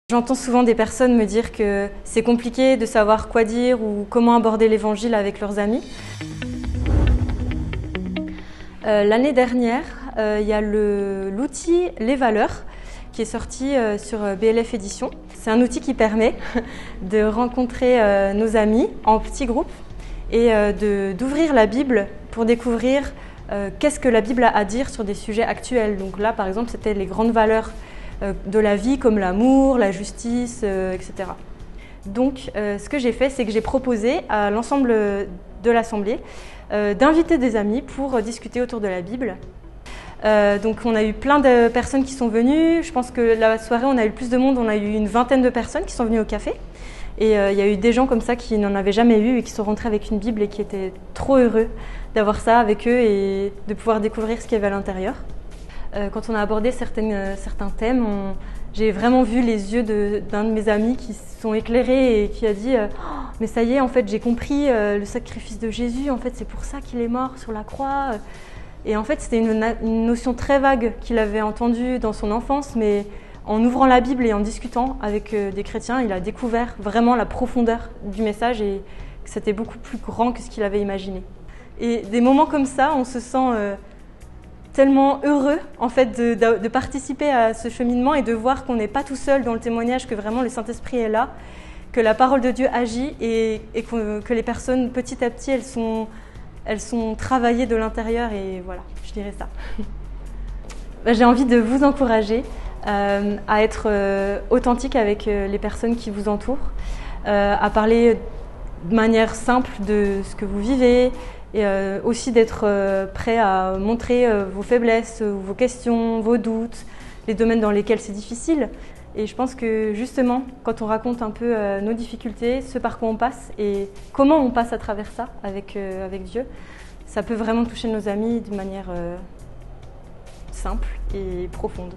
J'entends souvent des personnes me dire que c'est compliqué de savoir quoi dire ou comment aborder l'évangile avec leurs amis. L'année dernière, il y a l'outil Les Valeurs qui est sorti sur BLF Édition. C'est un outil qui permet de rencontrer nos amis en petits groupes et d'ouvrir la Bible pour découvrir qu'est-ce que la Bible a à dire sur des sujets actuels. Donc là, par exemple, c'était les grandes valeurs de la vie comme l'amour, la justice, etc. Donc ce que j'ai fait, c'est que j'ai proposé à l'ensemble de l'Assemblée d'inviter des amis pour discuter autour de la Bible. Donc on a eu plein de personnes qui sont venues. Je pense que la soirée, on a eu plus de monde, on a eu une vingtaine de personnes qui sont venues au café. Et il y a eu des gens comme ça qui n'en avaient jamais eu et qui sont rentrés avec une Bible et qui étaient trop heureux d'avoir ça avec eux et de pouvoir découvrir ce qu'il y avait à l'intérieur. Quand on a abordé certains thèmes, j'ai vraiment vu les yeux d'un de mes amis qui se sont éclairés et qui a dit oh, « mais ça y est, en fait, j'ai compris le sacrifice de Jésus, en fait, c'est pour ça qu'il est mort sur la croix ». Et en fait, c'était une notion très vague qu'il avait entendue dans son enfance, mais en ouvrant la Bible et en discutant avec des chrétiens, il a découvert vraiment la profondeur du message et que c'était beaucoup plus grand que ce qu'il avait imaginé. Et des moments comme ça, on se sent tellement heureux en fait de participer à ce cheminement et de voir qu'on n'est pas tout seul dans le témoignage, que vraiment le Saint-Esprit est là, que la parole de Dieu agit et que les personnes petit à petit elles sont travaillées de l'intérieur et voilà, je dirais ça. J'ai envie de vous encourager à être authentique avec les personnes qui vous entourent, à parler de manière simple de ce que vous vivez, et aussi d'être prêt à montrer vos faiblesses, vos questions, vos doutes, les domaines dans lesquels c'est difficile. Et je pense que justement, quand on raconte un peu nos difficultés, ce par quoi on passe et comment on passe à travers ça avec Dieu, ça peut vraiment toucher nos amis de manière simple et profonde.